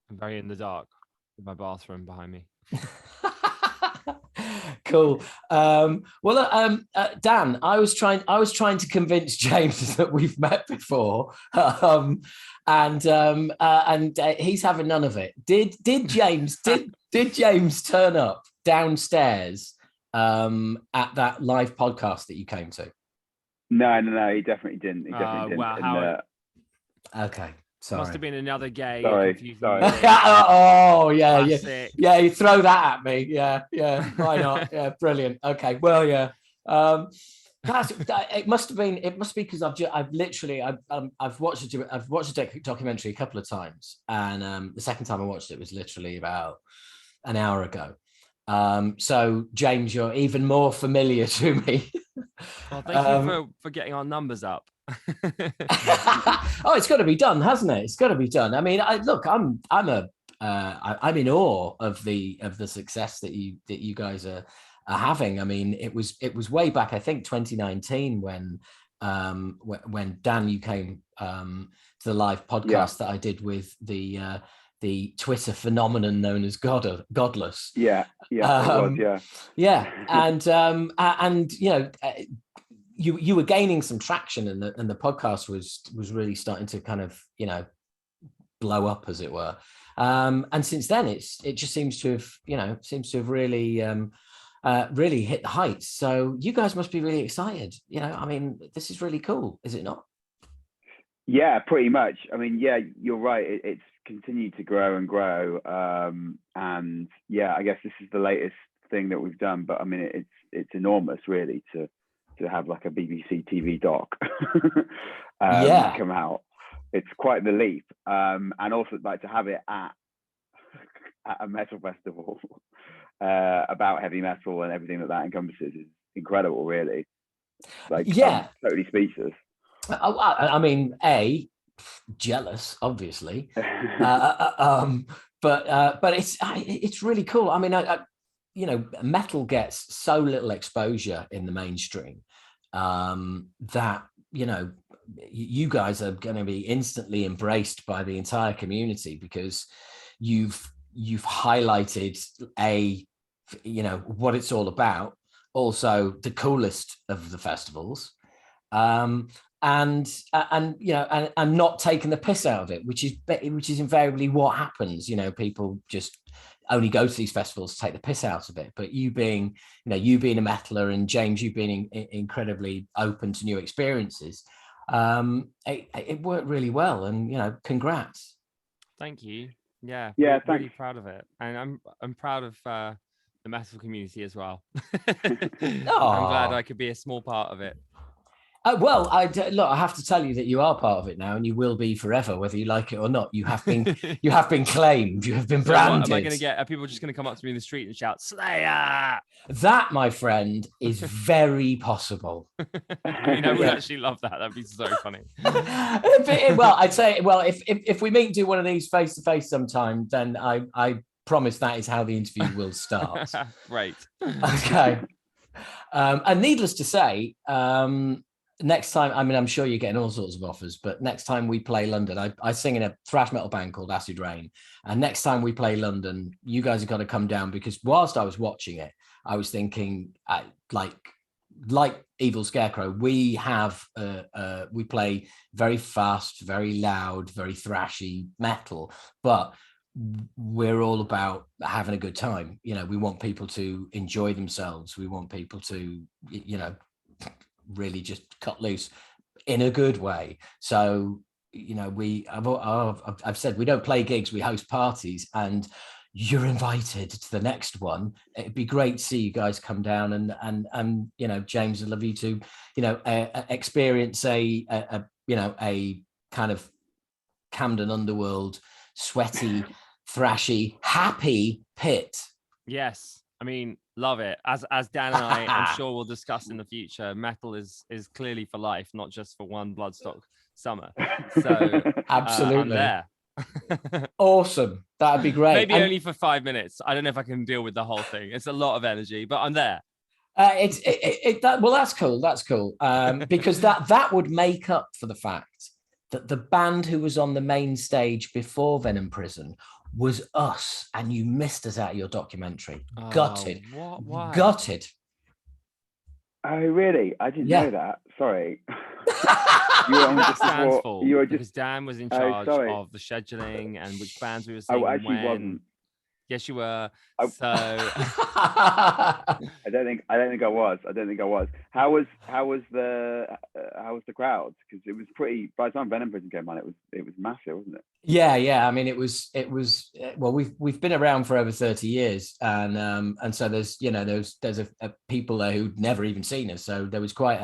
I'm very in the dark with my bathroom behind me. Cool. Dan, I was trying to convince James that we've met before, and he's having none of it. Did James turn up downstairs at that live podcast that you came to? No, he definitely didn't. Wow, Okay. Sorry. Must have been another gay. Sorry. Oh, yeah. Classic. Yeah, you throw that at me. Yeah. Why not? Yeah, brilliant. Okay, well, yeah. It must be because I've watched a documentary a couple of times, and the second time I watched it was literally about an hour ago. So James, you're even more familiar to me. Well, thank you for getting our numbers up. Oh, it's got to be done, hasn't it? It's got to be done. I mean, I'm in awe of the success that you guys are having. I mean, it was way back, I think 2019 when Dan, you came to the live podcast that I did with the Twitter phenomenon known as Godless. Yeah, it was, yeah, and you know. You were gaining some traction, and the podcast was really starting to kind of, you know, blow up, as it were. And since then, it just seems to have really really hit the heights. So you guys must be really excited. You know, I mean, this is really cool, is it not? Yeah, pretty much. I mean, yeah, you're right. It's continued to grow and grow. And yeah, I guess this is the latest thing that we've done. But I mean, it's enormous, really, to have like a BBC TV doc come out. It's quite the leap, and also like to have it at a metal festival about heavy metal and everything that encompasses is incredible, really. Like, I'm totally speechless. I mean, jealous, obviously, but it's really cool. I mean, you know, metal gets so little exposure in the mainstream that, you know, you guys are going to be instantly embraced by the entire community because you've highlighted you know, what it's all about, also the coolest of the festivals, and you know, and not taking the piss out of it, which is invariably what happens. You know, people just only go to these festivals to take the piss out of it. But you being a metaler, and James, you being incredibly open to new experiences, it worked really well. And, you know, congrats. Thank you. Yeah, really proud of it, and I'm proud of the metal community as well. I'm glad I could be a small part of it. Well, I have to tell you that you are part of it now, and you will be forever, whether you like it or not. You have been claimed. You have been branded. So what am I going to get? Are people just going to come up to me in the street and shout "Slayer"? That, my friend, is very possible. I would actually love that. That'd be so funny. Well, I'd say, if we meet and do one of these face to face sometime, then I promise that is how the interview will start. Right. Okay. And needless to say, next time, I mean, I'm sure you're getting all sorts of offers, but next time we play London, I sing in a thrash metal band called Acid Rain. And next time we play London, you guys have got to come down, because whilst I was watching it, I was thinking, like Evil Scarecrow, we play very fast, very loud, very thrashy metal, but we're all about having a good time. You know, we want people to enjoy themselves. We want people to, you know, really just cut loose in a good way. So, you know, I've said we don't play gigs, we host parties, and you're invited to the next one. It'd be great to see you guys come down, and you know, James, I'd love you to, you know, experience a kind of Camden underworld, sweaty, thrashy, happy pit. Yes. I mean, love it. As Dan and I'm sure we'll discuss in the future, metal is clearly for life, not just for one Bloodstock summer. So absolutely, I'm there. Awesome. That'd be great. Maybe only for 5 minutes. I don't know if I can deal with the whole thing. It's a lot of energy, but I'm there. Well, that's cool. That's cool. Because that would make up for the fact that the band who was on the main stage before Venom Prison was us, and you missed us out of your documentary. Gutted. What? Why? Gutted. Oh, really? I didn't know that. Sorry. That stands for. You were just, because Dan was in charge of the scheduling and which bands we were seeing. I actually when. wasn't. Yes, you were. So I don't think I was. How was the crowd? Because it was pretty. By the time Venom Prison came on, it was massive, wasn't it? Yeah. I mean, it was. Well, we've been around for over 30 years, and so there's a people there who'd never even seen us. So there was quite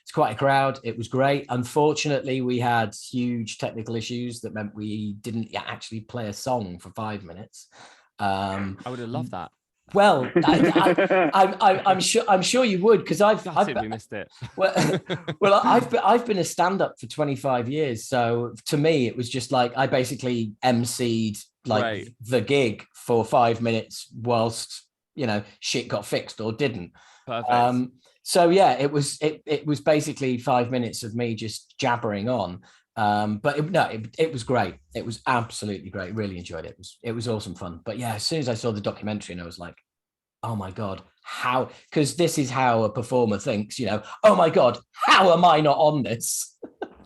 it's quite a crowd. It was great. Unfortunately, we had huge technical issues that meant we didn't actually play a song for 5 minutes. I would have loved that. Well, I'm sure you would, because we missed it. Well, I've been a stand-up for 25 years, so to me it was just like I basically emceed the gig for 5 minutes whilst shit got fixed or didn't. Perfect. So yeah, it was basically 5 minutes of me just jabbering on. But it was great. It was absolutely great. Really enjoyed it. It was awesome fun. But yeah, as soon as I saw the documentary, and I was like, oh my God, how? Because this is how a performer thinks, oh my God, how am I not on this?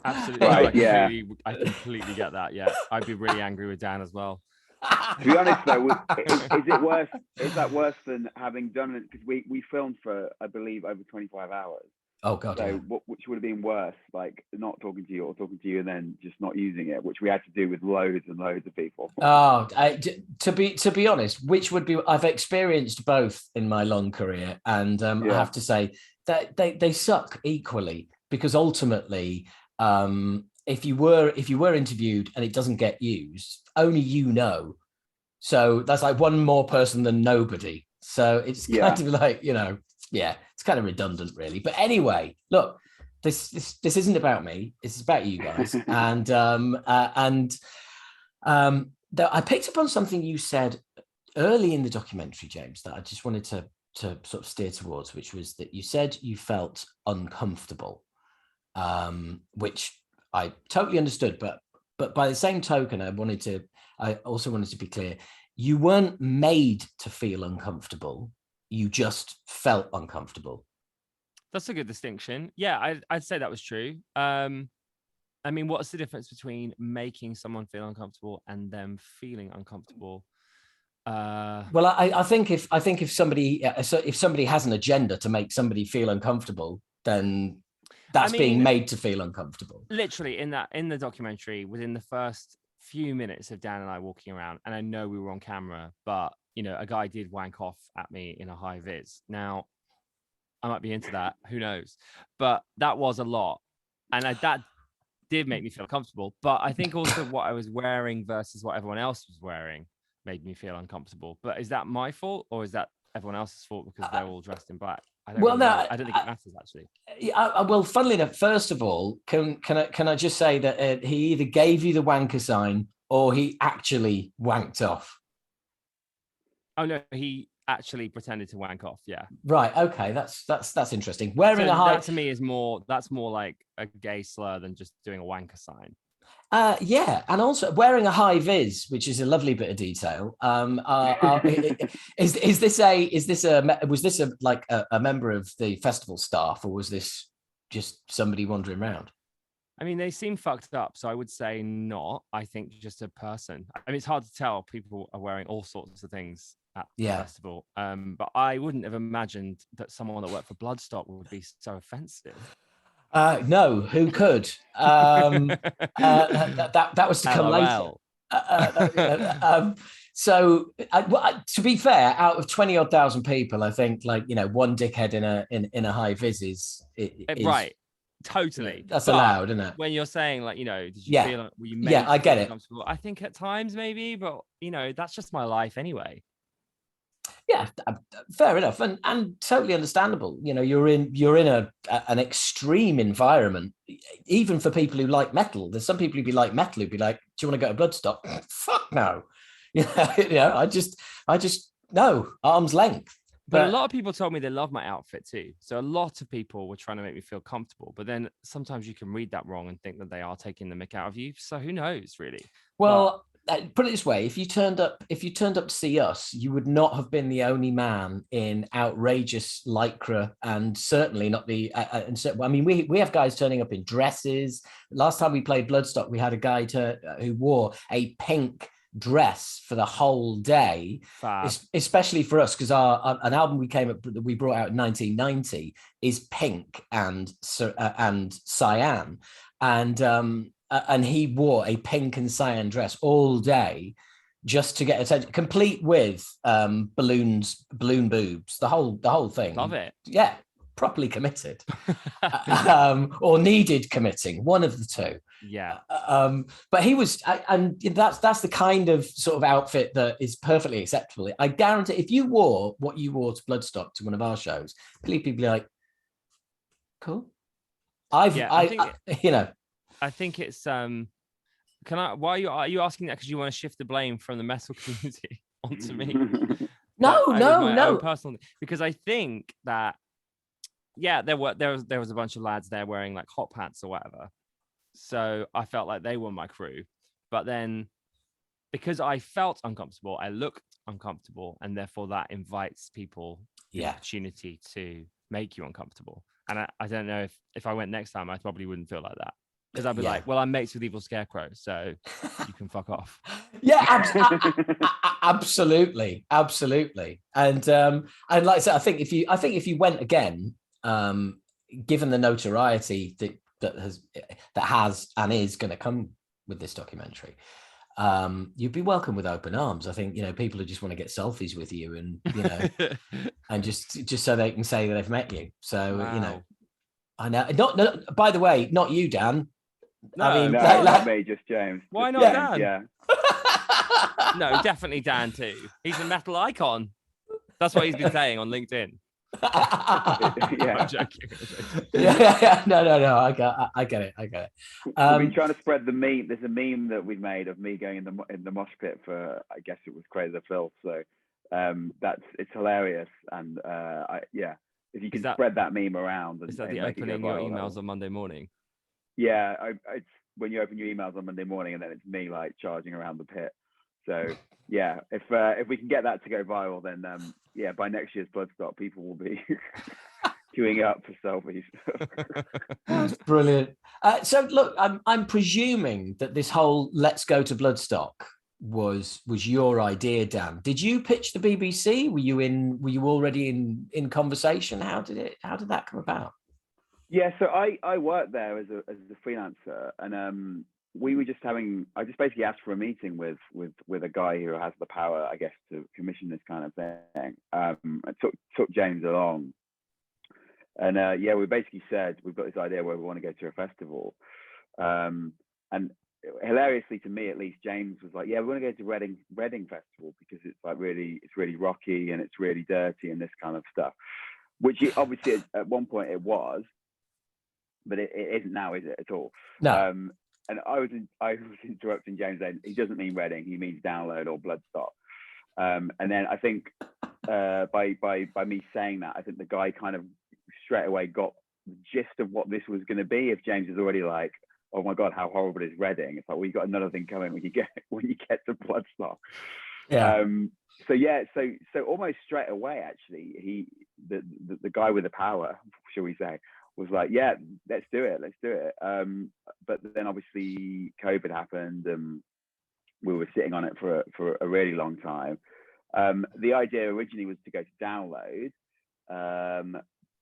Absolutely. Right, I completely get that. Yeah, I'd be really angry with Dan as well. To be honest though, is it worse? Is that worse than having done it? Because we filmed for, I believe, over 25 hours. Oh God! So yeah. which would have been worse, like not talking to you or talking to you and then just not using it, which we had to do with loads and loads of people. Oh, to be honest, which would be? I've experienced both in my long career, and I have to say that they suck equally, because ultimately, if you were interviewed and it doesn't get used, only so that's like one more person than nobody. So it's kind of like it's kind of redundant, really. But anyway, look, this isn't about me. It's about you guys. And I picked up on something you said early in the documentary, James, that I just wanted to sort of steer towards, which was that you said you felt uncomfortable, which I totally understood. But by the same token, I also wanted to be clear. You weren't made to feel uncomfortable. You just felt uncomfortable. That's a good distinction. Yeah, I'd say that was true. I mean, what's the difference between making someone feel uncomfortable and them feeling uncomfortable? Well, I think if somebody has an agenda to make somebody feel uncomfortable, then that's being made to feel uncomfortable. Literally, in the documentary, within the first few minutes of Dan and I walking around, and I know we were on camera, but a guy did wank off at me in a high vis. Now, I might be into that, who knows? But that was a lot, and that did make me feel comfortable. But I think also what I was wearing versus what everyone else was wearing made me feel uncomfortable. But is that my fault, or is that everyone else's fault because they're all dressed in black? I don't think it matters, actually. Well, funnily enough, first of all, can I just say that he either gave you the wanker sign or he actually wanked off? Oh no, he actually pretended to wank off. Yeah. Right. Okay. That's interesting. Wearing a high, that to me is more like a gay slur than just doing a wanker sign. Yeah, and also wearing a high vis, which is a lovely bit of detail. Was this a member of the festival staff, or was this just somebody wandering around? I mean, they seem fucked up, so I would say not. I think just a person. I mean, it's hard to tell. People are wearing all sorts of things at the festival. But I wouldn't have imagined that someone that worked for Bloodstock would be so offensive. No, who could? That was to come later. So, to be fair, out of 20,000 people, I think one dickhead in a high vis is right. Totally, that's allowed, isn't it? When you're saying did you feel like, were you made I get it. I think at times maybe, but that's just my life anyway. Yeah, fair enough, and totally understandable. You're in an extreme environment, even for people who like metal. There's some people who like metal who'd be like, "Do you want to go to Bloodstock?" Fuck no. I just no, arm's length. But a lot of people told me they love my outfit too. So a lot of people were trying to make me feel comfortable. But then sometimes you can read that wrong and think that they are taking the mick out of you. So who knows, really? Well, put it this way: if you turned up to see us, you would not have been the only man in outrageous lycra, and certainly not the. I mean, we have guys turning up in dresses. Last time we played Bloodstock, we had a guy who wore a pink dress for the whole day. Especially for us, because an album we brought out in 1990 is pink and cyan, and he wore a pink and cyan dress all day just to get attention, complete with balloon boobs, the whole thing. Love it. Yeah, properly committed. Or needed committing, one of the two. Yeah. But he was, and that's the kind of sort of outfit that is perfectly acceptable. I guarantee if you wore what you wore to Bloodstock to one of our shows, people be like, cool. I think it's why are you asking that? Because you want to shift the blame from the metal community onto me? No. Personally, because I think that there was a bunch of lads there wearing like hot pants or whatever. So I felt like they were my crew. But then because I felt uncomfortable, I looked uncomfortable, and therefore that invites people the opportunity to make you uncomfortable. And I don't know if I went next time, I probably wouldn't feel like that. Because I'd be like, well, I'm mates with Evil Scarecrow, so you can fuck off. Yeah, absolutely. And like I said, I think if you went again, given the notoriety that has and is going to come with this documentary, you'd be welcome with open arms. I think people who just want to get selfies with you, and and just so they can say that they've met you. So wow. I know. Not by the way, not you, Dan. No, I mean, not me, just James. Why just not James, Dan? Yeah. No, definitely Dan too. He's a metal icon. That's what he's been saying on LinkedIn. Yeah. I'm joking. Yeah. No. I get it. We've been trying to spread the meme. There's a meme that we made of me going in the mosh pit for, I guess it was Crazy the Filth. So it's hilarious. And if you can spread that meme around. Is that the opening your emails on Monday morning? Yeah, it's when you open your emails on Monday morning, and then it's me like charging around the pit. So yeah, if we can get that to go viral, then by next year's Bloodstock, people will be queuing up for selfies. That's brilliant. So look, I'm presuming that this whole "Let's go to Bloodstock" was your idea, Dan. Did you pitch the BBC? Were you already in conversation? How did that come about? Yeah, so I worked there as a freelancer, and we were I just basically asked for a meeting with a guy who has the power, I guess, to commission this kind of thing. I took James along, and we basically said we've got this idea where we want to go to a festival, and hilariously to me at least, James was like, yeah, we want to go to Reading Festival because it's like it's really rocky and it's really dirty and this kind of stuff, which obviously at one point it was. But it isn't now, is it, at all? No. And I was interrupting James then. He doesn't mean Reading, he means Download or Bloodstock. And then I think by me saying that, I think the guy kind of straight away got the gist of what this was going to be. If James is already like, oh my God, how horrible is Reading? It's like, well, you got another thing coming when you get to Bloodstock. Yeah. So almost straight away, actually, the guy with the power, shall we say, was like, yeah, let's do it. But then obviously COVID happened, and we were sitting on it for a really long time. The idea originally was to go to Download,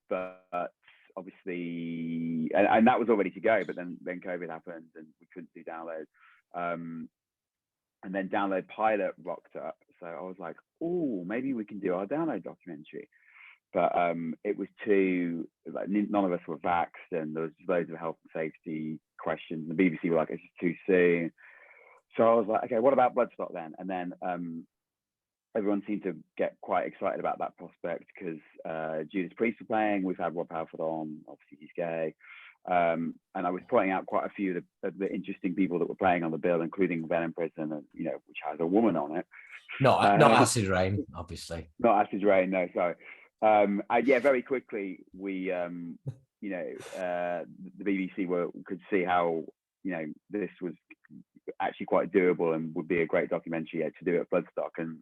but obviously, and that was all ready to go. But then COVID happened, and we couldn't do Download. And then Download Pilot rocked up, so I was like, oh, maybe we can do our Download documentary. But it was too, like, none of us were vaxxed, and there was loads of health and safety questions. And the BBC were like, it's just too soon. So I was like, okay, what about Bloodstock then? And then everyone seemed to get quite excited about that prospect because Judas Priest were playing. We've had Rob Halford on, obviously he's gay. And I was pointing out quite a few of the interesting people that were playing on the bill, including Venom Prison, which has a woman on it. Not Acid Rain, obviously. Not Acid Rain, no, sorry. Yeah, very quickly we, the BBC could see how this was actually quite doable and would be a great documentary to do at Bloodstock. And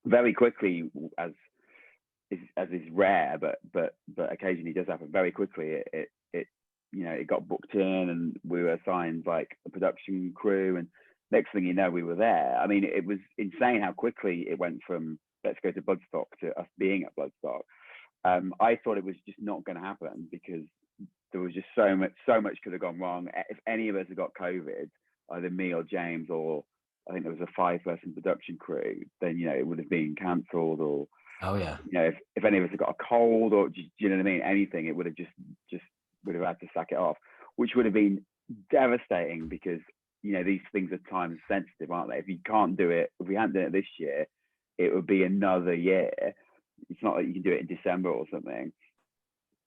very quickly, as is rare, but occasionally does happen, very quickly it got booked in, and we were assigned like a production crew, and next thing you know, we were there. I mean, it was insane how quickly it went from let's go to Bloodstock to us being at Bloodstock. I thought it was just not going to happen because there was just so much could have gone wrong. If any of us had got COVID, either me or James, or I think there was a 5-person production crew, then it would have been cancelled. Or if any of us had got a cold, or do you know what I mean? Anything, it would have just would have had to sack it off, which would have been devastating because these things are time sensitive, aren't they? If you can't do it, if we hadn't done it this year, it would be another year. It's not like you can do it in December or something.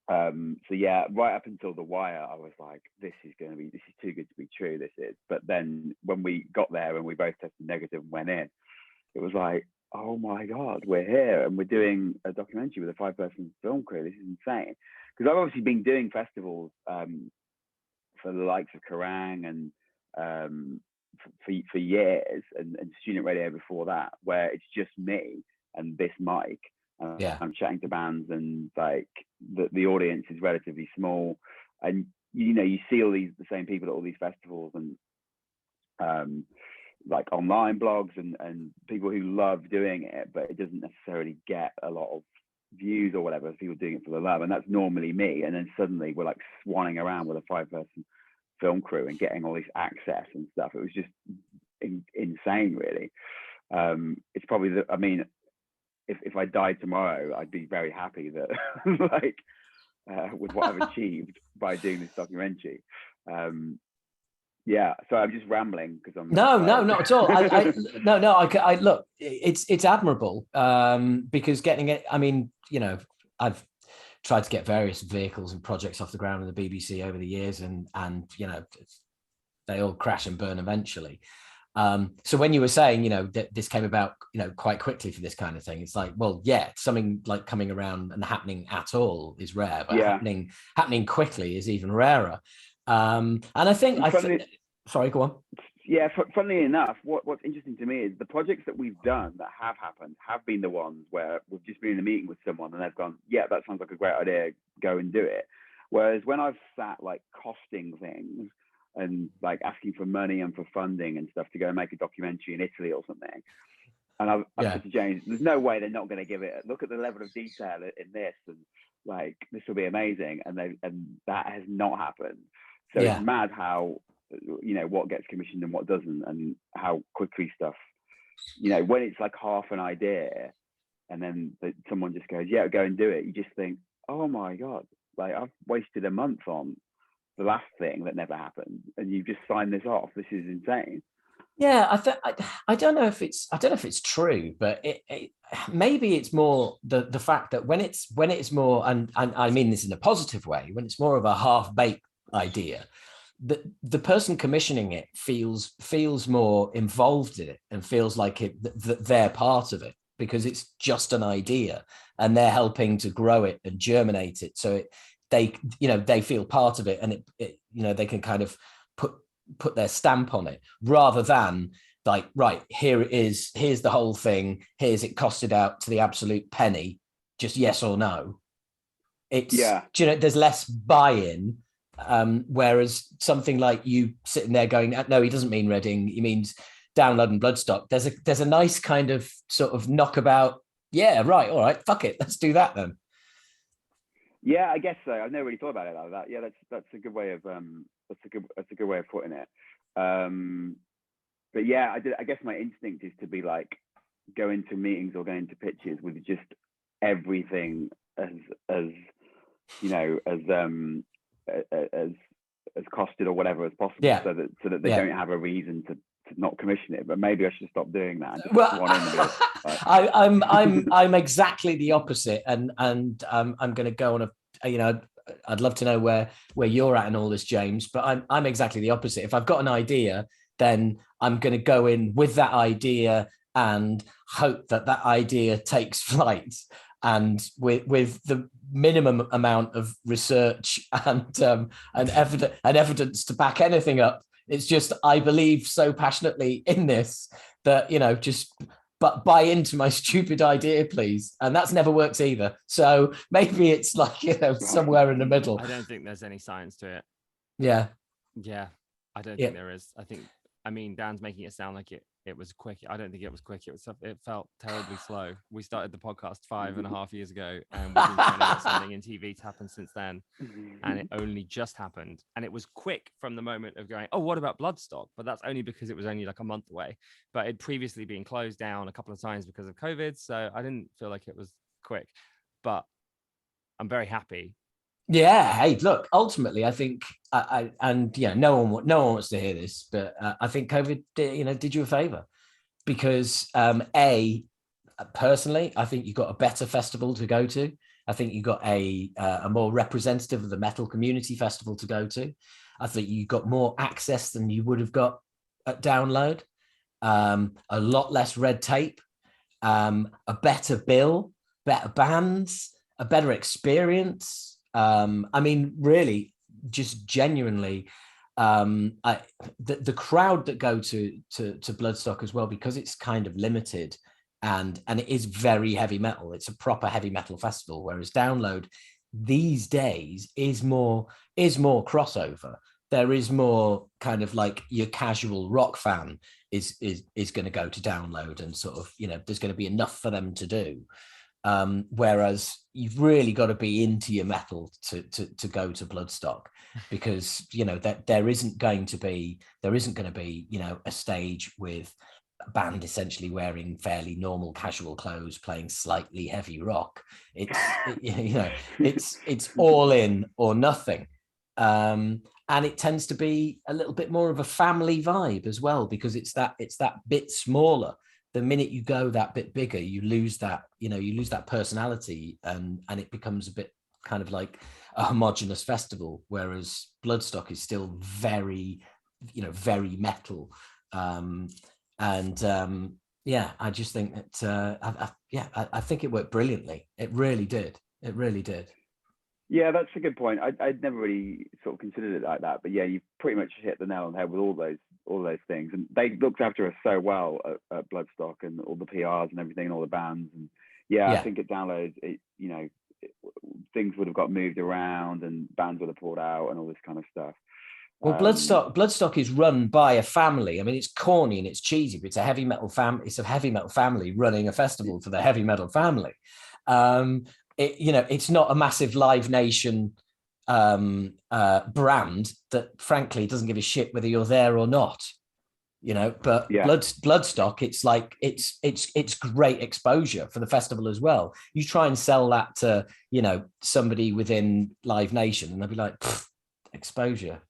So yeah, right up until the wire, I was like, this is too good to be true. This is. But then when we got there and we both tested negative and went in, it was like, oh my God, we're here and we're doing a documentary with a 5-person film crew. This is insane. Because I've obviously been doing festivals for the likes of Kerrang and for years, and student radio before that, where it's just me and this mic. I'm chatting to bands, and like the audience is relatively small, and you see all the same people at all these festivals, and like online blogs and people who love doing it, but it doesn't necessarily get a lot of views or whatever. People doing it for the love, and that's normally me. And then suddenly we're like swanning around with a 5-person film crew and getting all this access and stuff. It was just insane, really. It's probably if I died tomorrow, I'd be very happy that with what I've achieved by doing this documentary. So I'm just rambling because I'm no, not at all. I look, it's admirable because getting it. I mean, I've tried to get various vehicles and projects off the ground in the BBC over the years, and they all crash and burn eventually. So when you were saying, that this came about, quite quickly for this kind of thing, it's like, well, yeah, something like coming around and happening at all is rare, but happening quickly is even rarer. And I think, sorry, go on. Yeah, funnily enough, what's interesting to me is the projects that we've done that have happened have been the ones where we've just been in a meeting with someone and they've gone, yeah, that sounds like a great idea, go and do it. Whereas when I've sat like costing things and like asking for money and for funding and stuff to go and make a documentary in Italy or something, and I've said to James, there's no way they're not going to give it. Look at the level of detail in this, and like this will be amazing. And that has not happened. So it's mad how what gets commissioned and what doesn't, and how quickly stuff. When it's like half an idea, and then someone just goes, "Yeah, go and do it." You just think, "Oh my God!" Like I've wasted a month on the last thing that never happened, and you just signed this off. This is insane. Yeah, I don't know if it's true, but maybe it's more the fact that when it's more, and I mean this in a positive way, when it's more of a half-baked idea, the person commissioning it feels more involved in it and feels like that they're part of it, because it's just an idea and they're helping to grow it and germinate it. So they feel part of it, and it they can kind of put their stamp on it, rather than like, right, here it is, here's the whole thing, here's it costed out to the absolute penny, just yes or no. It's there's less buy-in, whereas something like you sitting there going, no, he doesn't mean Reading, he means Download and Bloodstock, there's a nice kind of sort of knockabout, yeah, right, all right, fuck it, let's do that then. Yeah, I guess so. I've never really thought about it like that. Yeah, that's a good way of that's a good way of putting it. But yeah, I guess my instinct is to be like, go into meetings or go into pitches with just everything as costed or whatever as possible, so that they don't have a reason to not commission it. But maybe I should stop doing that. And just one in the like... I'm exactly the opposite, and I'm going to go on a I'd love to know where you're at in all this, James, but I'm exactly the opposite. If I've got an idea, then I'm going to go in with that idea and hope that idea takes flight. and with the minimum amount of research and evidence to back anything up. It's just, I believe so passionately in this that, just but buy into my stupid idea, please. And that's never works either. So maybe it's like, somewhere in the middle. I don't think there's any science to it. Yeah. Yeah. I don't think there is. Dan's making it sound like it was quick. I don't think it was quick. It felt terribly slow. We started the podcast 5.5 years ago, and we've been trying to get something in TV to happen since then. And it only just happened. And it was quick from the moment of going, oh, what about Bloodstock? But that's only because it was only like a month away. But it'd previously been closed down a couple of times because of COVID. So I didn't feel like it was quick. But I'm very happy. Yeah. Hey, look, ultimately, I think, no one wants to hear this, but I think COVID, did you a favor, because personally, I think you got a better festival to go to. I think you got a more representative of the metal community festival to go to. I think you got more access than you would have got at Download. A lot less red tape, a better bill, better bands, a better experience. Really, just genuinely, the crowd that go to Bloodstock as well, because it's kind of limited and it is very heavy metal. It's a proper heavy metal festival, whereas Download these days is more crossover. There is more kind of like your casual rock fan is going to go to Download, and sort of, there's going to be enough for them to do. Whereas you've really got to be into your metal to go to Bloodstock, because that there isn't going to be a stage with a band essentially wearing fairly normal casual clothes playing slightly heavy rock. It's all in or nothing, and it tends to be a little bit more of a family vibe as well, because it's that bit smaller. The minute you go that bit bigger, you lose that personality, and it becomes a bit kind of like a homogenous festival, whereas Bloodstock is still very, very metal. I just think that, I think it worked brilliantly. It really did. It really did. Yeah, that's a good point. I'd never really sort of considered it like that, but yeah, you pretty much hit the nail on the head with all those things. And they looked after us so well at Bloodstock, and all the PRs and everything, and all the bands. And I think at Download, things would have got moved around, and bands would have pulled out, and all this kind of stuff. Well, Bloodstock is run by a family. I mean, it's corny and it's cheesy, but it's a heavy metal It's a heavy metal family running a festival for the heavy metal family. It's not a massive Live Nation brand that frankly doesn't give a shit whether you're there or not, but Bloodstock, it's like it's great exposure for the festival as well. You try and sell that to somebody within Live Nation, and they'll be like, exposure,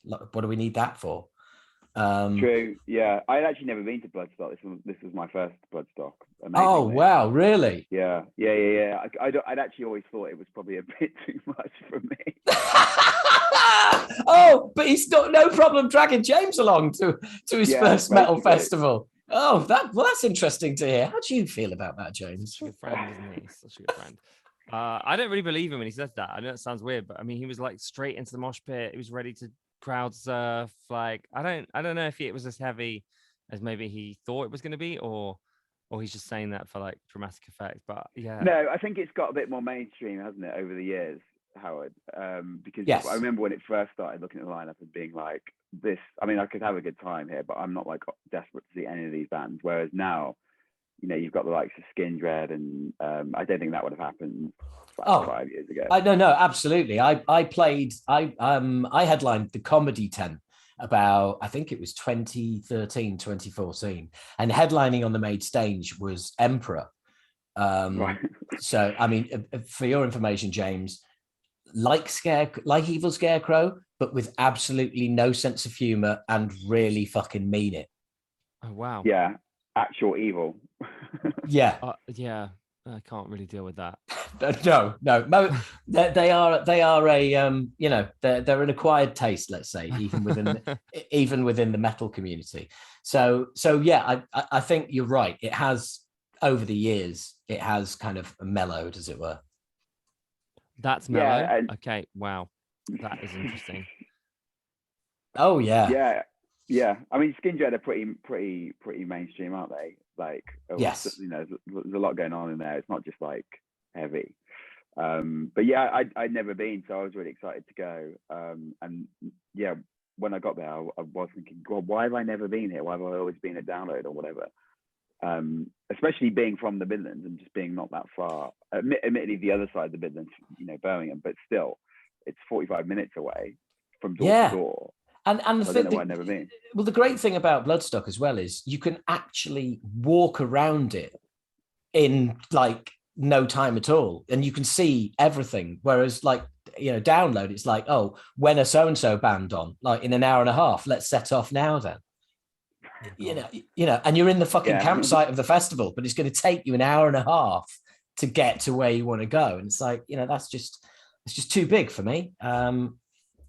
what do we need that for? True. Yeah, I'd actually never been to Bloodstock. This was my first Bloodstock. Oh wow, really? Yeah. I'd actually always thought it was probably a bit too much for me. Oh, but he's no problem dragging James along to his first metal festival. Oh, that's interesting to hear. How do you feel about that, James? Such a good friend, isn't he? Such a good friend. I don't really believe him when he says that. I know it sounds weird, but I mean, he was like straight into the mosh pit. He was ready to crowd surf. Like, I don't know if it was as heavy as maybe he thought it was going to be, or he's just saying that for like dramatic effect. But yeah, no, I think it's got a bit more mainstream, hasn't it, over the years, Howard? Because I remember when it first started, looking at the lineup and being like, this, I mean, I could have a good time here, but I'm not like desperate to see any of these bands. Whereas now, you've got the likes of Skin Dread, and I don't think that would have happened 5 years ago. No, absolutely. I headlined the Comedy Tent about, I think it was 2013, 2014, and headlining on the main stage was Emperor. Right. So, I mean, for your information, James, like Evil Scarecrow, but with absolutely no sense of humor and really fucking mean it. Oh wow. Yeah, actual evil. Yeah. Yeah. I can't really deal with that. No. They are a they're an acquired taste, let's say, even within the metal community. So yeah, I think you're right. It has over the years it has kind of mellowed, as it were. That's mellow. Yeah, Okay, wow, that is interesting. Oh yeah. Yeah. I mean, Skin Dread are pretty mainstream, aren't they? Like, Yes. you know, there's a lot going on in there. It's not just like heavy. But yeah, I'd never been, so I was really excited to go. And yeah, when I got there, I was thinking, God, why have I never been here? Why have I always been a download or whatever? Especially being from the Midlands and just being not that far. Admittedly, the other side of the Midlands, you know, Birmingham, but still, it's 45 minutes away from door to door. And so I don't know why I've never been. Well, the great thing about Bloodstock as well is you can actually walk around it in like no time at all, and you can see everything. Whereas, like, you know, download, it's like, oh, when a so and so band on, like in an hour and a half, let's set off now. Then, you know, and you're in the fucking campsite of the festival, but it's going to take you an hour and a half to get to where you want to go, and it's like, you know, it's just too big for me.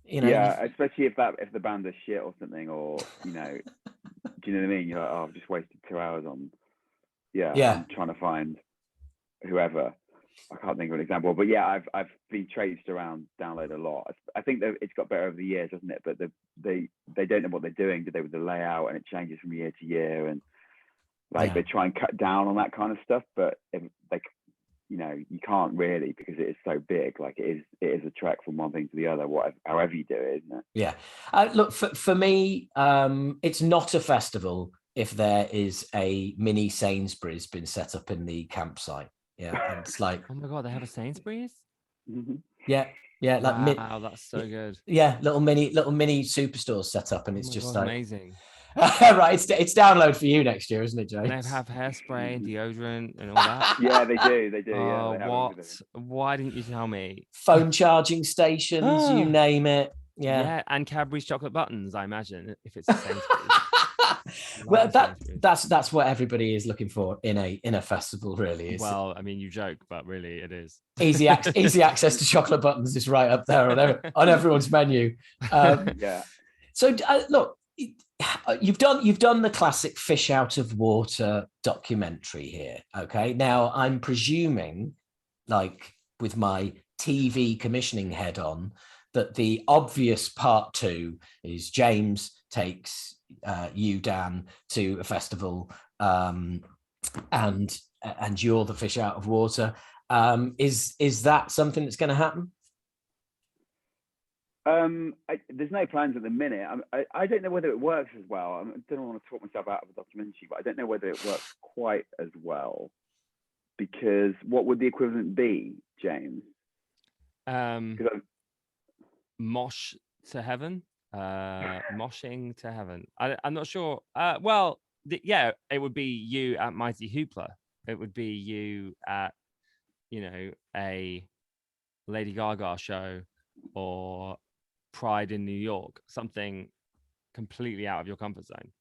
You know, yeah, especially if the band is shit or something, or, you know, do you know what I mean? You're like, oh, I've just wasted 2 hours on, I'm trying to find whoever. I can't think of an example, but yeah, I've been traipsed around download a lot. I think that it's got better over the years, hasn't it? But they don't know what they're doing, do they, with the layout, and it changes from year to year, and like they try and cut down on that kind of stuff, but they, you know, you can't really, because it is so big. Like it is a trek from one thing to the other, however you do it, isn't it? Yeah. Look, for me, it's not a festival if there is a mini Sainsbury's been set up in the campsite. Yeah, and it's like, oh my God, they have a Sainsbury's. Yeah, like wow, that's so good. Yeah, little mini superstores set up, and it's just God, like amazing. Right, it's download for you next year, isn't it, James? They have hairspray and deodorant and all that. Yeah, they do. Oh, yeah, what? Why didn't you tell me? Phone charging stations, you name it. Yeah, and Cadbury's chocolate buttons, I imagine, if it's the Sainsbury's. Well, that's what everybody is looking for in a festival, really. Is well, I mean, you joke, but really, it is easy access to chocolate buttons is right up there on everyone's menu. Yeah. So look, you've done the classic fish out of water documentary here. Okay, now I'm presuming, like with my TV commissioning head on, that the obvious part 2 is James takes you, Dan, to a festival, and you're the fish out of water. Is that something that's going to happen? There's no plans at the minute. I don't know whether it works as well. I don't want to talk myself out of a documentary, but I don't know whether it works quite as well, because what would the equivalent be, James? Mosh to heaven. Moshing to heaven. I'm not sure. Well, it would be you at Mighty Hoopla. It would be you at, you know, a Lady Gaga show or Pride in New York, something completely out of your comfort zone.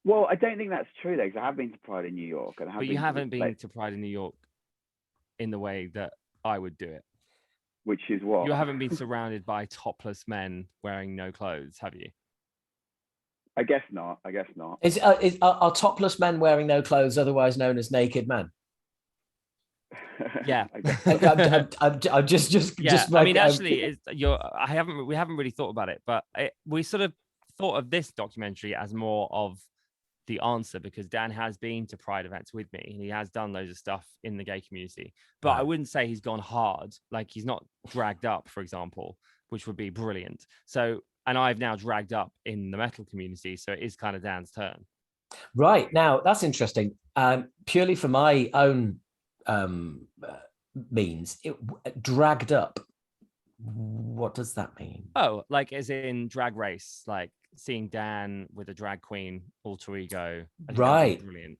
Well, I don't think that's true, though, because I have been to Pride in New York, but you haven't been to Pride in New York in the way that I would do it. Which is what? You haven't been surrounded by topless men wearing no clothes, have you? I guess not. Are topless men wearing no clothes otherwise known as naked men? Yeah. I'm just. I mean, actually, we haven't really thought about it, but we sort of thought of this documentary as more of the answer, because Dan has been to Pride events with me and he has done loads of stuff in the gay community, but I wouldn't say he's gone hard. Like, he's not dragged up, for example, which would be brilliant. So, and I've now dragged up in the metal community, so it is kind of Dan's turn. Right, now that's interesting. Purely for my own means, dragged up, what does that mean? Oh, like as in Drag Race, like seeing Dan with a drag queen alter ego. Right. Brilliant.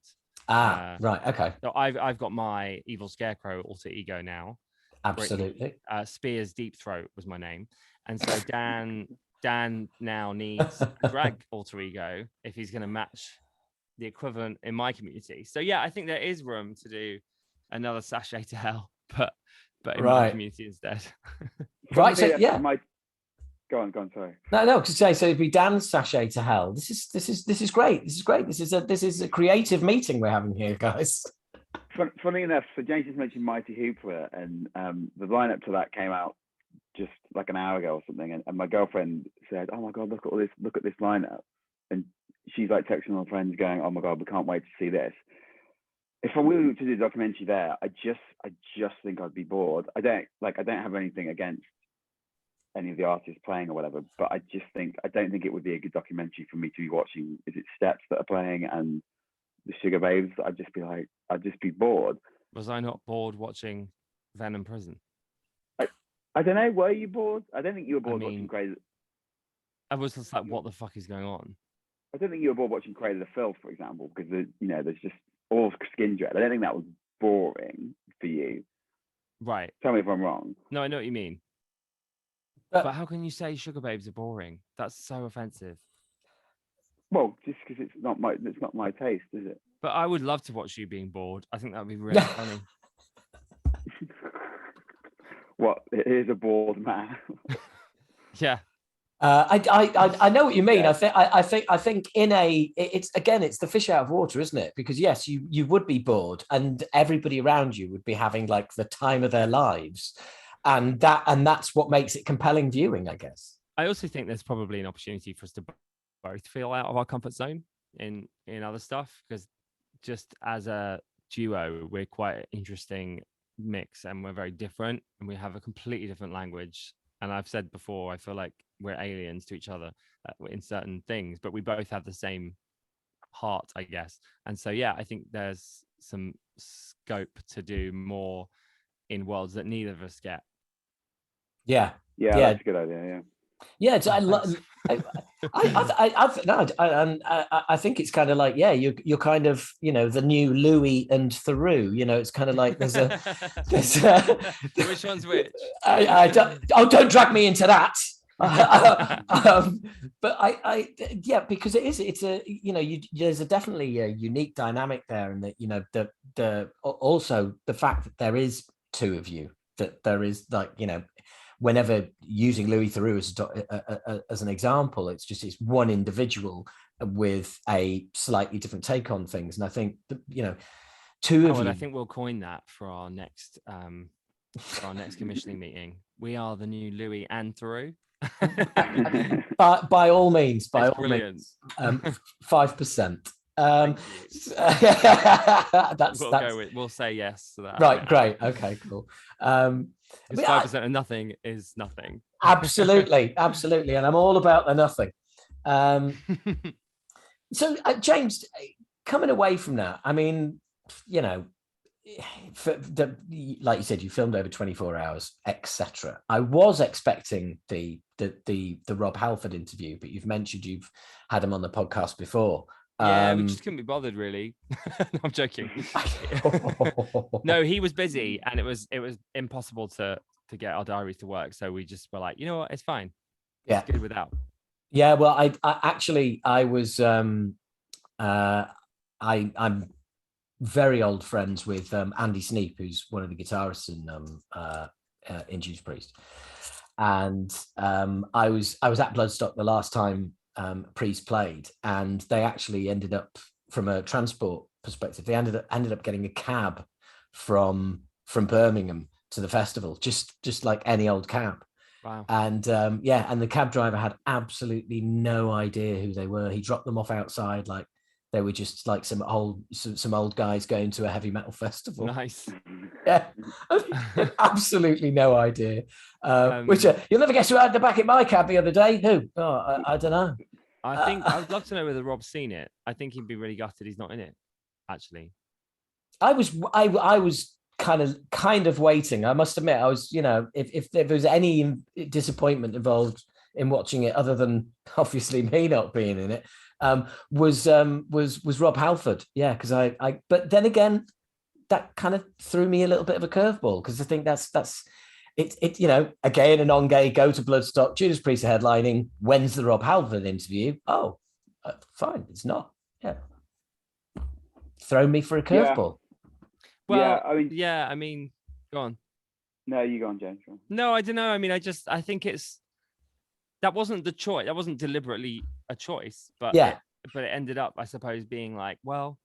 Right. Okay. So I've got my Evil Scarecrow alter ego now. Absolutely. Spears Deep Throat was my name. And so Dan now needs a drag alter ego if he's going to match the equivalent in my community. So yeah, I think there is room to do another Sashay to Hell, but in my community instead. Right. So yeah. Go on. Sorry. No. Because so it'd be Dan's Sashay to Hell. This is great. This is great. This is a creative meeting we're having here, guys. Funny enough, so James just mentioned Mighty Hoopla, and the lineup to that came out just like an hour ago or something, and my girlfriend said, "Oh my god, look at this lineup," and she's like texting her friends, going, "Oh my god, we can't wait to see this." If I were to do a documentary there, I just think I'd be bored. I don't have anything against any of the artists playing or whatever, but I don't think it would be a good documentary for me to be watching. Is it Steps that are playing and the Sugar Babes? I'd just be bored. Was I not bored watching Venom Prison? I don't know. Were you bored? I don't think you were bored watching Crazy. I was just like, what the fuck is going on? I don't think you were bored watching Cradle the Filth, for example, because there's just all skin dread. I don't think that was boring for you. Right. Tell me if I'm wrong. No, I know what you mean. But how can you say Sugar Babes are boring? That's so offensive. Well, just because it's not my taste, is it? But I would love to watch you being bored. I think that would be really funny. What? Here's a bored man. Yeah. I know what you mean. Yeah. I think it's the fish out of water, isn't it? Because yes, you would be bored, and everybody around you would be having like the time of their lives, and that's what makes it compelling viewing, I guess. I also think there's probably an opportunity for us to both feel out of our comfort zone in other stuff, because just as a duo, we're quite an interesting mix, and we're very different, and we have a completely different language. And I've said before, I feel like we're aliens to each other in certain things, but we both have the same heart, I guess. And so, yeah, I think there's some scope to do more in worlds that neither of us get. Yeah, that's a good idea. Yeah. Yeah, I think it's kind of like, yeah, you're kind of, the new Louis and Theroux. It's kind of like there's a which one's which? Don't drag me into that. But because it's there's definitely a unique dynamic there, and that also the fact that there is two of you, that there is whenever using Louis Theroux as an example, it's one individual with a slightly different take on things. And I think two of you. I think we'll coin that for our next commissioning meeting. We are the new Louis and Theroux. by all means, means, 5%. We'll say yes to that. Right, great. Okay, cool. 5% of nothing is nothing. Absolutely, and I'm all about the nothing. So, James, coming away from that, I mean, like you said, you filmed over 24 hours, etc. I was expecting the Rob Halford interview, but you've mentioned you've had him on the podcast before. Yeah, we just couldn't be bothered, really. No, I'm joking. No, he was busy, and it was impossible to get our diaries to work. So we just were like, you know what, it's fine. It's good without. Yeah, well, I was I'm very old friends with Andy Sneap, who's one of the guitarists in Judas Priest, and I was at Bloodstock the last time Priest played, and they actually ended up, from a transport perspective, they ended up getting a cab from Birmingham to the festival, just like any old cab. Wow. And and the cab driver had absolutely no idea who they were. He dropped them off outside like they were just like some old guys going to a heavy metal festival. Nice. Yeah, absolutely no idea. Which you'll never guess who had the back in my cab the other day. Who? Oh, I don't know. I think I'd love to know whether Rob's seen it. I think he'd be really gutted he's not in it. Actually, I was kind of waiting. I must admit, I was, if there was any disappointment involved in watching it, other than obviously me not being in it, was Rob Halford. Yeah, because but then again, that kind of threw me a little bit of a curveball, because I think that's it. A gay and a non-gay go to Bloodstock, Judas Priest headlining. When's the Rob Halford interview? Oh, fine, it's not. Yeah, throw me for a curveball. Well, I mean, go on. No, you go on, James. No, I don't know. I mean, I think that wasn't the choice. That wasn't deliberately a choice, but it ended up, I suppose, being like, well,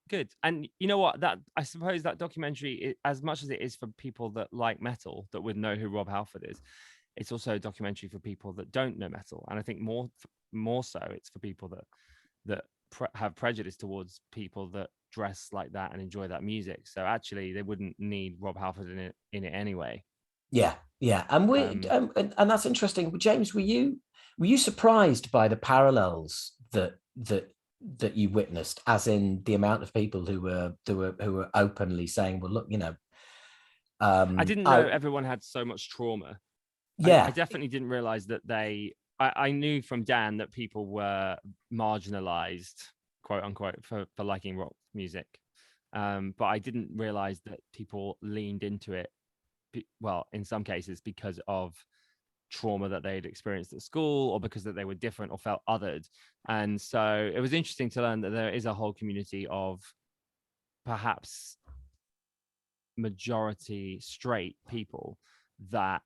Good. And you know what? That I suppose that documentary, as much as it is for people that like metal, that would know who Rob Halford is, it's also a documentary for people that don't know metal. And I think more so, it's for people that have prejudice towards people that dress like that and enjoy that music. So actually, they wouldn't need Rob Halford in it anyway. Yeah, and and that's interesting. James, were you surprised by the parallels that you witnessed, as in the amount of people who were openly saying, well, look, I didn't know everyone had so much trauma. Yeah, I definitely didn't realize that I knew from Dan that people were marginalized, quote unquote, for liking rock music. But I didn't realize that people leaned into it, well, in some cases because of trauma that they'd experienced at school, or because that they were different or felt othered. And so it was interesting to learn that there is a whole community of perhaps majority straight people that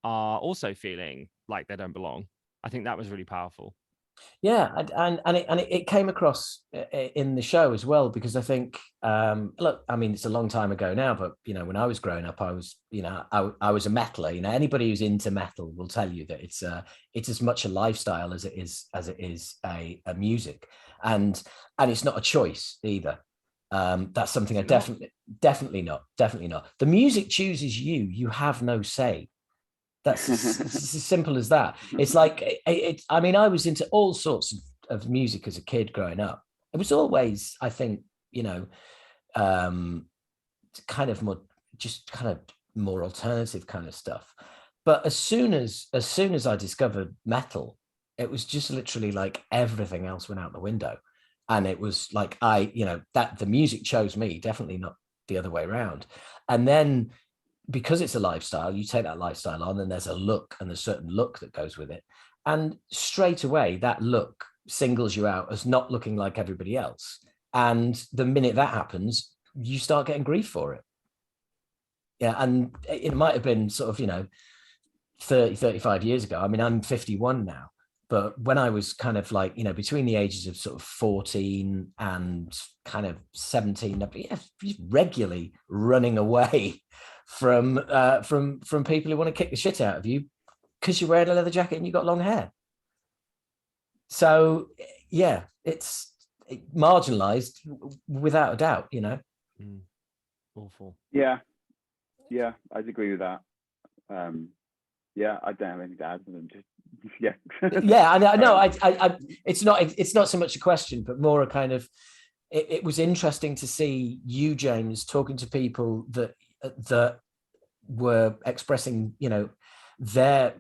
are also feeling like they don't belong. I think that was really powerful. Yeah, and it came across in the show as well, because I think, look, I mean, it's a long time ago now, but when I was growing up, I was, I was a metaler. Anybody who's into metal will tell you that it's as much a lifestyle as it is a music, and it's not a choice either. That's something definitely not. The music chooses you. You have no say. That's as simple as that. It's like I mean, I was into all sorts of music as a kid growing up. It was always, I think, kind of more alternative kind of stuff. But as soon as I discovered metal, it was just literally like everything else went out the window, and it was like that the music chose me, definitely not the other way around. And then, because it's a lifestyle, you take that lifestyle on, and there's a look, and a certain look that goes with it. And straight away, that look singles you out as not looking like everybody else. And the minute that happens, you start getting grief for it. Yeah. And it might have been sort of, 30, 35 years ago. I mean, I'm 51 now. But when I was kind of like, between the ages of sort of 14 and kind of 17, regularly running away from people who want to kick the shit out of you because you're wearing a leather jacket and you got long hair. So yeah, it's marginalized without a doubt, Awful. Yeah, I'd agree with that. Yeah, I don't have anything to add to them. Just yeah, I know. I it's not so much a question, but more a kind of. It was interesting to see you, James, talking to people that were expressing, their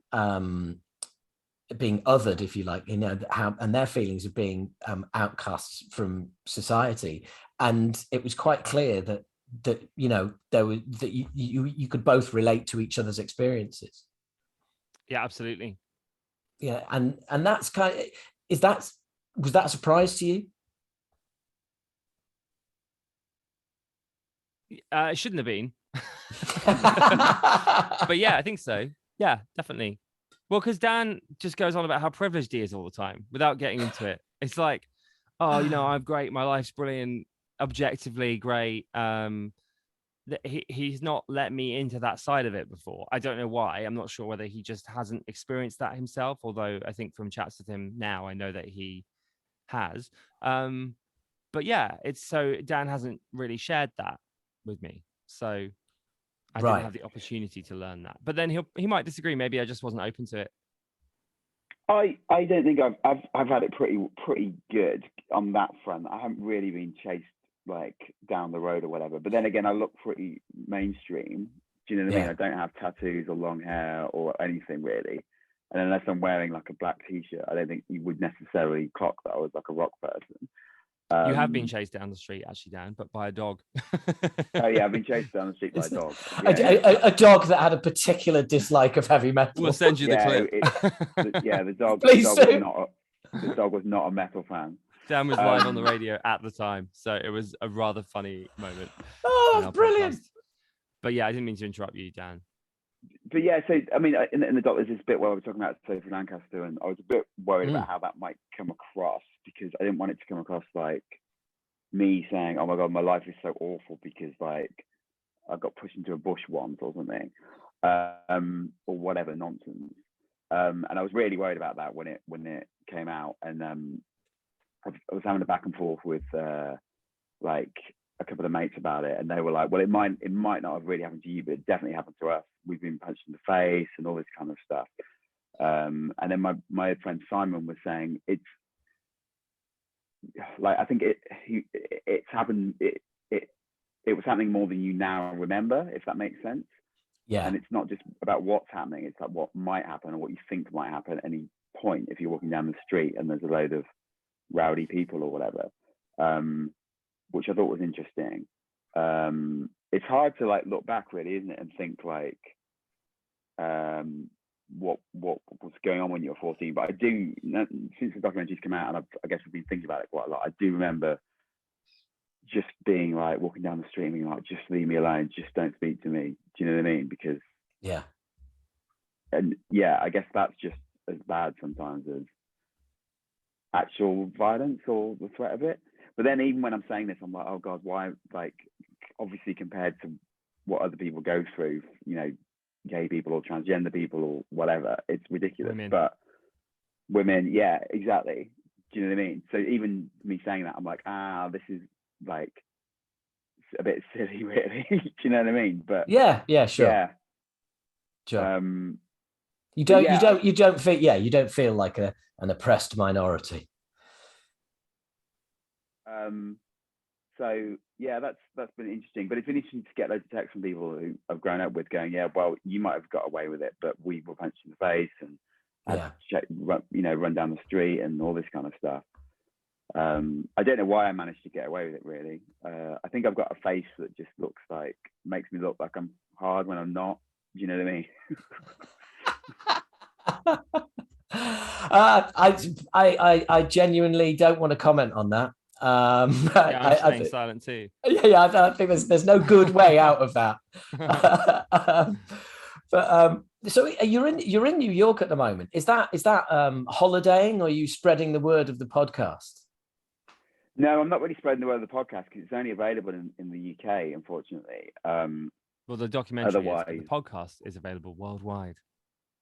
being othered, if you like, how, and their feelings of being outcasts from society. And it was quite clear that there was that you could both relate to each other's experiences. Yeah, absolutely. Yeah, and that's kind of, was that a surprise to you? It shouldn't have been. But yeah, I think so. Yeah, definitely. Well, because Dan just goes on about how privileged he is all the time without getting into it. It's like, oh, I'm great. My life's brilliant, objectively great. He's not let me into that side of it before. I don't know why. I'm not sure whether he just hasn't experienced that himself. Although I think from chats with him now, I know that he has. But yeah, it's so Dan hasn't really shared that with me. So I didn't have the opportunity to learn that. But then he might disagree. Maybe I just wasn't open to it. I don't think I've had it pretty good on that front. I haven't really been chased like down the road or whatever. But then again, I look pretty mainstream. Do you know what I mean? I don't have tattoos or long hair or anything really. And unless I'm wearing like a black t-shirt, I don't think you would necessarily clock that I was like a rock person. You have been chased down the street, actually, Dan, but by a dog. Oh yeah, I've been chased down the street by a dog. A dog that had a particular dislike of heavy metal. We'll send you the clip. The dog. The dog was not a metal fan. Dan was live on the radio at the time, so it was a rather funny moment. Oh, brilliant! Podcast. But yeah, I didn't mean to interrupt you, Dan. But yeah, so I mean, in the doc, there's this bit where we're talking about Sophie Lancaster, and I was a bit worried about how that might come across, because I didn't want it to come across like me saying, "Oh my god, my life is so awful because like I got pushed into a bush once or something, or whatever nonsense." And I was really worried about that when it came out, and I was having a back and forth with like a couple of mates about it, and they were like, "Well, it might not have really happened to you, but it definitely happened to us. We've been punched in the face and all this kind of stuff." And then my friend Simon was saying it's like I think it's happened. It was happening more than you now remember, if that makes sense. Yeah. And it's not just about what's happening; it's like what might happen or what you think might happen at any point if you're walking down the street and there's a load of rowdy people or whatever, which I thought was interesting. It's hard to like look back, really, isn't it, and think like what was going on when you were 14. But I do, since the documentary's come out, and I guess I've been thinking about it quite a lot. I do remember just being like walking down the street and being like, just leave me alone, just don't speak to me. Do you know what I mean? Because I guess that's just as bad sometimes as actual violence or the threat of it. But then even when I'm saying this, I'm like, oh god, why? Like, obviously compared to what other people go through, you know, gay people or transgender people or whatever, it's ridiculous. Women. But women, yeah, exactly. Do you know what I mean? So even me saying that, I'm like, this is like a bit silly, really. Do you know what I mean? But sure. Yeah. Sure. You don't feel like an oppressed minority. So yeah, that's been interesting. But it's been interesting to get loads of texts from people who I've grown up with going, yeah, well, you might have got away with it, but we were punched in the face and run down the street and all this kind of stuff. I don't know why I managed to get away with it, really. I think I've got a face that just makes me look like I'm hard when I'm not. Do you know what I mean? I genuinely don't want to comment on that. I'm staying silent too. Yeah, I think there's no good way out of that. But so you're in New York at the moment. Is that holidaying, or are you spreading the word of the podcast? No, I'm not really spreading the word of the podcast because it's only available in the UK, unfortunately. Well, the documentary the podcast is available worldwide.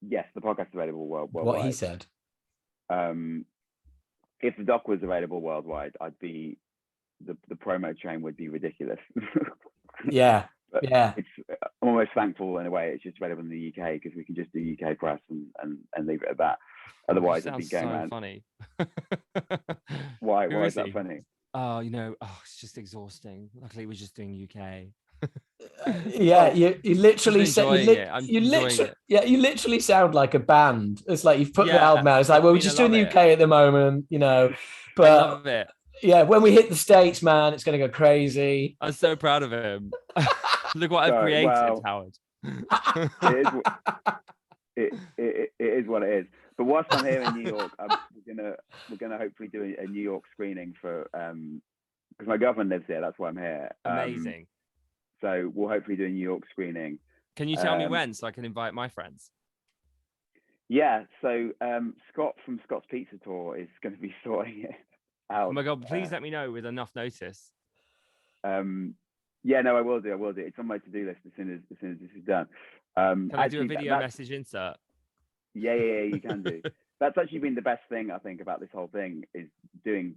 Yes, the podcast is available worldwide. What he said. If the doc was available worldwide, I'd be the promo train would be ridiculous. Yeah. I'm almost thankful in a way it's just available in the UK because we can just do UK press and leave it at that. Otherwise, it'd be going around. Funny. Why is that funny? Oh, it's just exhausting. Luckily, we're just doing UK. Yeah, you literally you literally sound like a band. It's like you've put the album out. It's like, well, we're just doing the UK at the moment, but I love it. Yeah, when we hit the States, man, it's going to go crazy. I'm so proud of him. Look what I've created, Howard. It is what it is. But whilst I'm here in New York, we're gonna hopefully do a New York screening for because my girlfriend lives here. That's why I'm here. Amazing. So we'll hopefully do a New York screening. Can you tell me when so I can invite my friends? Yeah. So Scott from Scott's Pizza Tour is going to be sorting it out. Oh my god! Please let me know with enough notice. Yeah, no, I will do. It's on my to-do list as soon as this is done. Can I do a video message insert? Yeah, you can do. That's actually been the best thing I think about this whole thing is being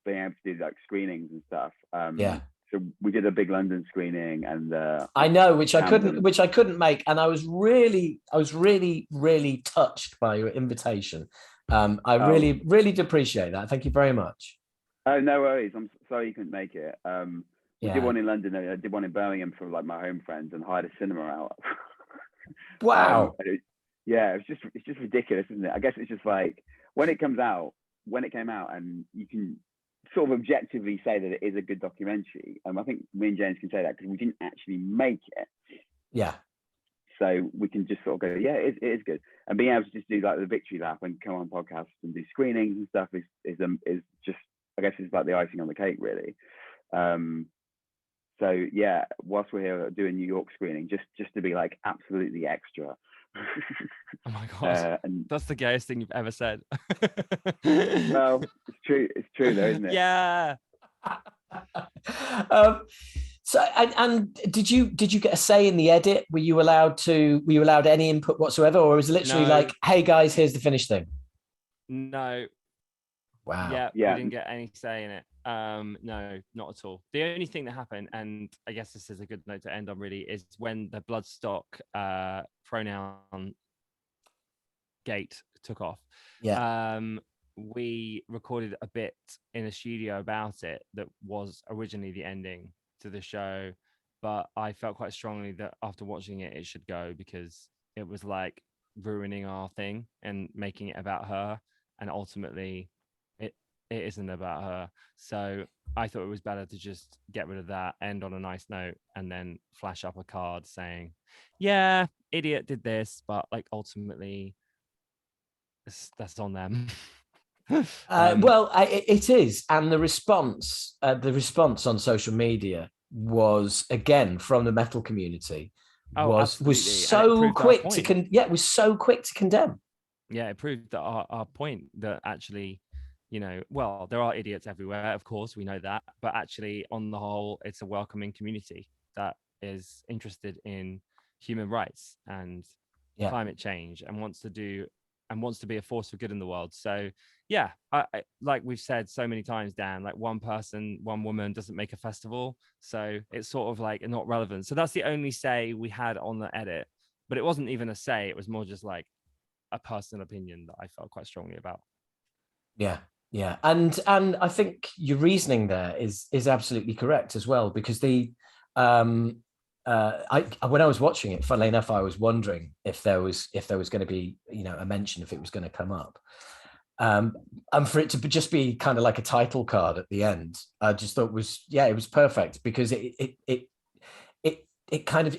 able to do like screenings and stuff. So we did a big London screening, and I know, which I couldn't make, and I was really touched by your invitation. I really did appreciate that. Thank you very much. Oh, no worries. I'm sorry you couldn't make it. We did one in London. I did one in Birmingham for like my home friends, and hired a cinema out. Wow. It's just ridiculous, isn't it? I guess it's just like when it came out, and you can sort of objectively say that it is a good documentary. I think me and James can say that because we didn't actually make it. Yeah. So we can just sort of go, yeah, it is good. And being able to just do like the victory lap and come on podcasts and do screenings and stuff is just, I guess, it's like the icing on the cake, really. So yeah, whilst we're here doing New York screening, just to be like absolutely extra. Oh my god, and that's the gayest thing you've ever said. Well, it's true though, isn't it? Yeah. So, and did you get a say in the edit? Were you allowed any input whatsoever, or was it literally No. like, "Hey guys, here's the finished thing"? No. Wow. Yeah, Yeah. we didn't get any say in it. No, not at all. The only thing that happened, and I guess this is a good note to end on, really, is when the Bloodstock pronoun gate took off. Yeah. We recorded a bit in a studio about it that was originally the ending to the show, but I felt quite strongly that after watching it, it should go, because it was like ruining our thing and making it about her, and ultimately it isn't about her. So I thought it was better to just get rid of that, end on a nice note, and then flash up a card saying, yeah, idiot did this, but like ultimately that's on them. Well, it is, and the response on social media was, again, from the metal community, was so quick was so quick to condemn. Yeah, it proved that our point, that actually, well, there are idiots everywhere, of course, we know that, but actually, on the whole, it's a welcoming community that is interested in human rights and climate change, and wants to be a force for good in the world. So yeah, I like we've said so many times, Dan, like one woman doesn't make a festival, so it's sort of like not relevant. So that's the only say we had on the edit, but it wasn't even a say, it was more just like a personal opinion that I felt quite strongly about. Yeah, and I think your reasoning there is absolutely correct as well, because when I was watching it, funnily enough, I was wondering if there was going to be a mention, if it was going to come up, and for it to just be kind of like a title card at the end, I just thought it was perfect, because it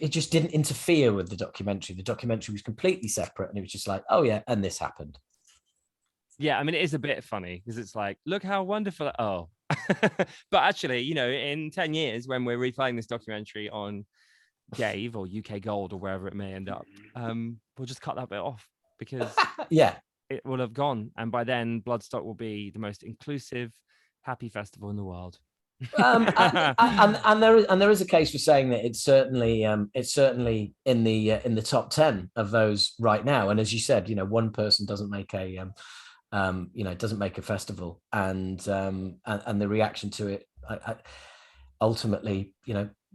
just didn't interfere with the documentary. The documentary was completely separate, and it was just like, oh yeah, and this happened. Yeah, I mean, it is a bit funny because it's like, look how wonderful. Oh, but actually, in 10 years, when we're replaying this documentary on Dave or UK Gold or wherever it may end up, we'll just cut that bit off, because it will have gone. And by then, Bloodstock will be the most inclusive, happy festival in the world. And there is a case for saying that it's certainly in the top 10 of those right now. And as you said, one person doesn't make a doesn't make a festival, and the reaction to it, ultimately,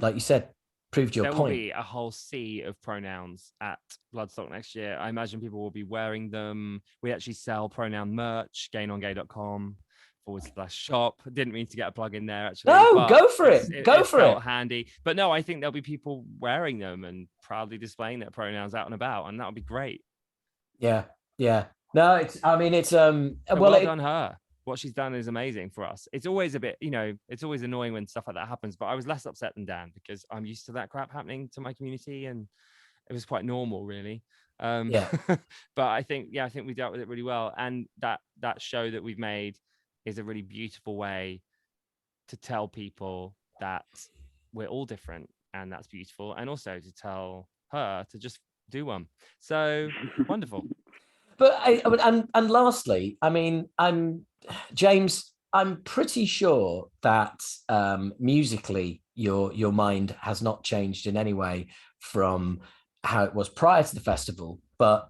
like you said, proved your point. There will be a whole sea of pronouns at Bloodstock next year. I imagine people will be wearing them. We actually sell pronoun merch, gainongay.com/shop. Didn't mean to get a plug in there, actually. No, go for it. It felt handy. But no, I think there'll be people wearing them and proudly displaying their pronouns out and about, and that'll be great. Yeah. No, it's well done her. What she's done is amazing for us. It's always a bit, it's always annoying when stuff like that happens, but I was less upset than Dan, because I'm used to that crap happening to my community, and it was quite normal, really. But I think we dealt with it really well, and that show that we've made is a really beautiful way to tell people that we're all different, and that's beautiful, and also to tell her to just do one. So wonderful. But and lastly, James, I'm pretty sure that musically your mind has not changed in any way from how it was prior to the festival, but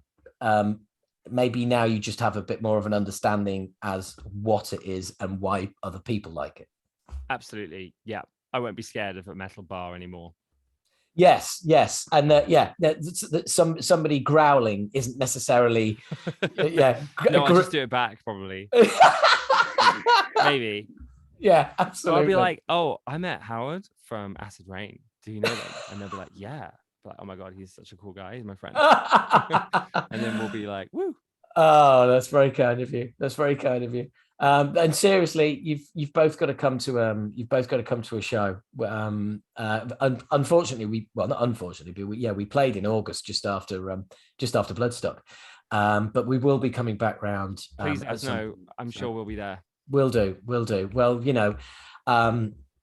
maybe now you just have a bit more of an understanding as what it is and why other people like it. Absolutely, yeah. I won't be scared of a metal bar anymore. Yes, and somebody growling isn't necessarily. No, I'll just do it back, probably. Maybe. Yeah, absolutely. So I'll be like, "Oh, I met Howard from Acid Rain. Do you know them?" And they'll be like, "Yeah." But oh my god, he's such a cool guy. He's my friend. And then we'll be like, "Woo!" Oh, that's very kind of you. And seriously, you've both got to come to a show. Unfortunately, not unfortunately, but we played in August just after Bloodstock. But we will be coming back round. Please let us know. I'm sure we'll be there. Will do. Well,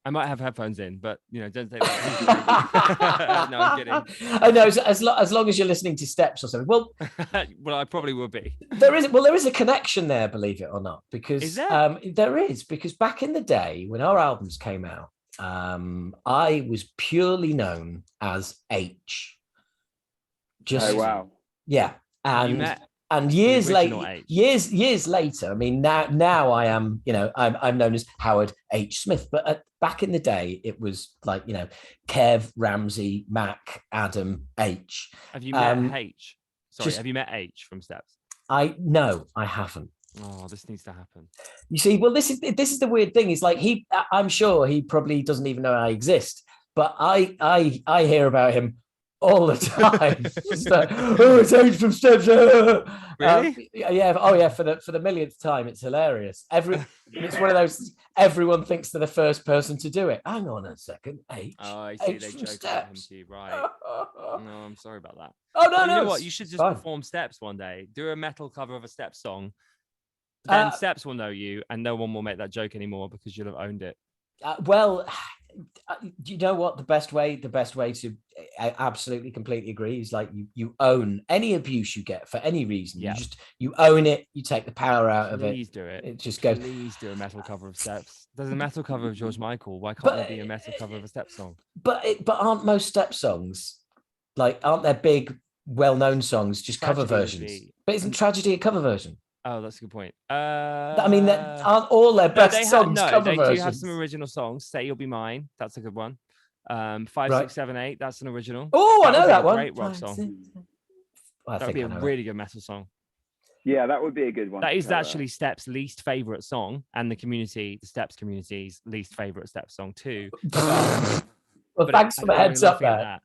I might have headphones in, but don't take that. No, I'm kidding. I know, as long as you're listening to Steps or something. Well, well, I probably will be. There is a connection there, believe it or not, because Is there? There is, because back in the day when our albums came out, I was purely known as H. Oh wow. Yeah, and years later, I mean, now I am, I'm known as Howard H. Smith. But back in the day, it was like, Kev, Ramsey, Mac, Adam, H. Have you met H? Sorry, have you met H from Steps? No, I haven't. Oh, this needs to happen. You see, well, this is the weird thing. Is like I'm sure he probably doesn't even know I exist, but I hear about him all the time. Just like, it's H from Steps. Really? Yeah. Oh, yeah. For the millionth time, it's hilarious. It's one of those. Everyone thinks they're the first person to do it. Hang on a second, H. Oh, I see. H They from joke Steps. about him to you, right? No, I'm sorry about that. Oh no, Well, no. You know what? You should just fine. perform Steps one day. Do a metal cover of a Steps song. Then Steps will know you, and no one will make that joke anymore because you'll have owned it. Well, do you know what the best way to I absolutely completely agree is like you own any abuse you get for any reason. Yeah. You own it. You take the power out of it. Please do it. It just goes. Please do a metal cover of Steps. There's a metal cover of George Michael. Why can't there be a metal cover of a Steps song? But aren't most Steps songs aren't there big well-known songs just cover versions? But isn't Tragedy a cover version? Oh, that's a good point. I mean, aren't all their best songs cover versions? They do have some original songs. Say You'll Be Mine. That's a good one. 5, 6, 7, 8. That's an original. Oh, I know that one. Great rock song. That would be a really good metal song. Yeah, that would be a good one. That is actually Steps' least favorite song, and the Steps community's least favorite Steps song too. Well, thanks for the heads up there.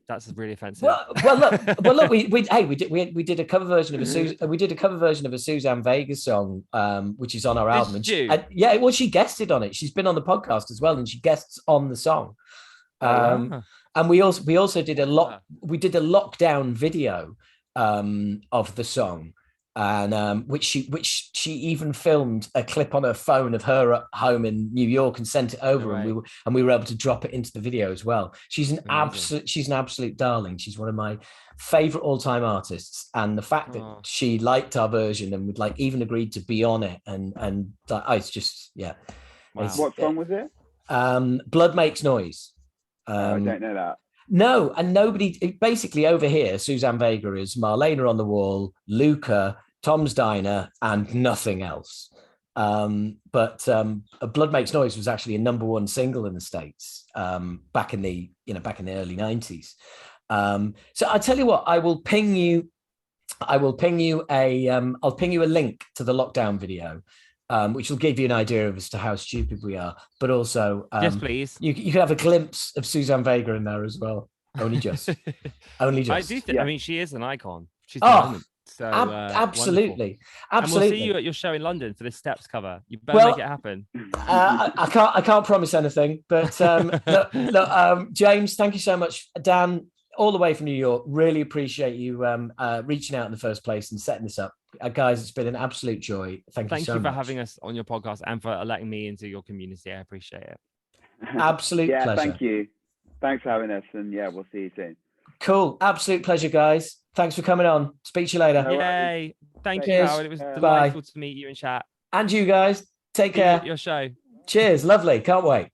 That's really offensive. Well, look. We did a cover version of a Suzanne Vega song, which is on our album. And she guested on it. She's been on the podcast as well, and she guests on the song. And we also did a lockdown video of the song. And which she even filmed a clip on her phone of her at home in New York and sent it over, right. and we were able to drop it into the video as well. She's an absolute darling. She's one of my favorite all-time artists, and the fact that she liked our version and would even agreed to be on it, and it's just Wow. What song was it? Blood Makes Noise. I don't know that. No, and nobody, basically over here, Suzanne Vega is Marlena on the Wall, Luca, Tom's Diner, and nothing else. But Blood Makes Noise was actually a number 1 single in the States back in the early 90s. So I tell you what, I'll ping you a link to the lockdown video. Which will give you an idea as to how stupid we are, but also yes, please. You can have a glimpse of Suzanne Vega in there as well. Only just. I mean, she is an icon. She's the moment. So absolutely. And we'll see you at your show in London for this Steps cover. You better make it happen. I can't promise anything, but look, James, thank you so much. Dan, all the way from New York, really appreciate you reaching out in the first place and setting this up. Guys, it's been an absolute joy. Thank you so much. Thank you for having us on your podcast and for letting me into your community. I appreciate it. Absolute pleasure. Thank you. Thanks for having us, and we'll see you soon. Cool. Absolute pleasure, guys. Thanks for coming on. Speak to you later. Yay. Thank you, Howard. It was delightful to meet you and chat. And you guys, take care. Your show. Cheers. Lovely. Can't wait.